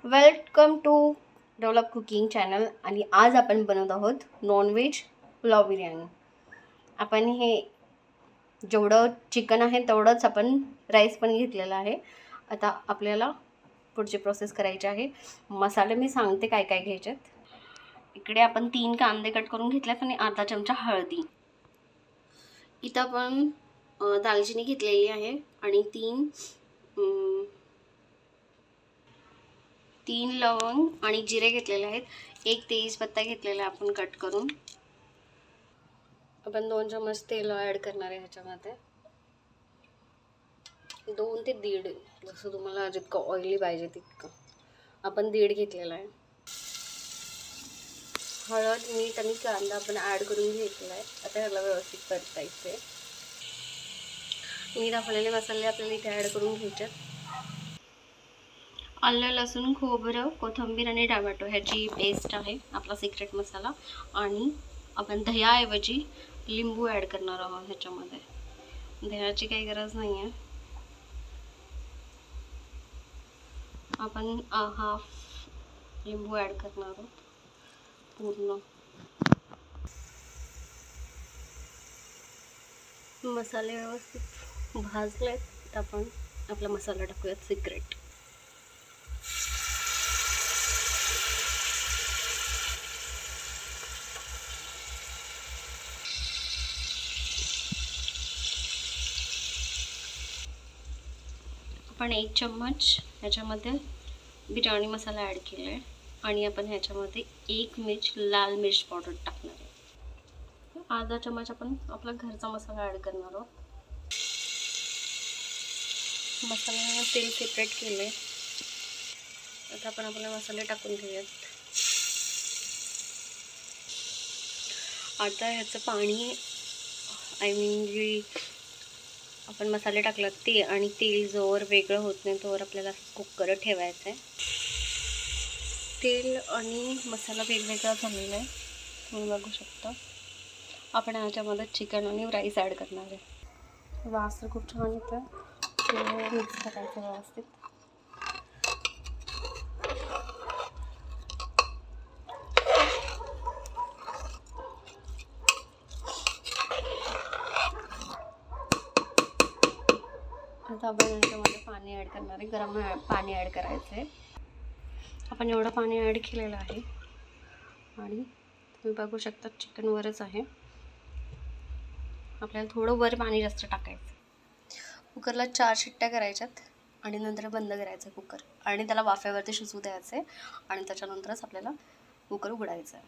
Welcome to develop cooking channel. आणि आज आपण बनवत आहोत नॉनव्हेज पुलाव बिर्याणी. आपण हे जेवढं चिकन आहे तेवढंच आपण राईस पण घेतलेला आहे. आता आपल्याला पुढची प्रोसेस करायची आहे. मसाले मी सांगते काय काय घ्यायचे. इकडे आपण 3 कांदे कट करून घेतलेत आणि अर्धा चमचा हळदी. इथं आपण दालचिनी घेतलेली आहे आणि 3 लवंग आणि जिरे घेतलेले आहेत. 1 तेजपत्ता घेतलेला आपण कट करून. आपण 2 चमच तेल ॲड करणार आहे ह्याच्यामध्ये. 2 ते 1.5, जसं तुम्हाला जितकं ऑइली पाहिजे तितकं. आपण 1.5 घेतलेला आहे. हळद, मीठ आणि कांदा आपण ॲड करून घेतला आहे. आता ह्याला व्यवस्थित परतायचं आहे. मी दाखवलेले मसाले आपल्याला इथे ॲड करून घ्यायचे. आलं, लसूण, खोबरं, कोथिंबीर आणि टोमॅटो ह्याची पेस्ट आहे आपला सिक्रेट मसाला. आणि आपण दह्याऐवजी लिंबू ॲड करणार आहोत ह्याच्यामध्ये. दह्याची काही गरज नाही आहे. आपण हाफ लिंबू ॲड करणार आहोत पूर्ण. मसाले व्यवस्थित भाजलेत. तर आपण आपला मसाला टाकूयात सिक्रेट. आपण 1 चम्मच ह्याच्यामध्ये बिर्याणी मसाला ॲड केला आहे. आणि आपण ह्याच्यामध्ये 1 लाल मिर्च पावडर टाकणार आहे. अर्धा चम्मच आपण आपला घरचा मसाला ॲड करणार आहोत. मसाल्याने तेल सेपरेट केले. आता आपण आपले मसाले टाकून घेऊयात. आता ह्याचं पाणी जे आपण मसाले टाकलात ते आणि तेल जोवर वेगळं होत नाही तोवर आपल्याला कुकर ठेवायचं आहे. तेल आणि मसाला वेगवेगळा झालेला आहे, तुम्ही बघू शकता. आपण ह्याच्यामध्ये चिकन आणि राईस ॲड करणार आहे. वास तर खूप छान येतो. मिक्स करायचं व्यवस्थित. आता आपण ह्याच्यामध्ये पाणी ॲड करणार आहे. गरम पाणी ॲड करायचं आहे. आपण एवढं पाणी ॲड केलेलं आहे आणि तुम्ही बघू शकता चिकन वरच आहे. आपल्याला थोडं वर पाणी जास्त टाकायचं. कुकरला 4 शिट्ट्या करायच्यात आणि नंतर बंद करायचं कुकर आणि त्याला वाफेवरती शिजू द्यायचं आहे. आणि त्याच्यानंतरच आपल्याला कुकर उघडायचं आहे.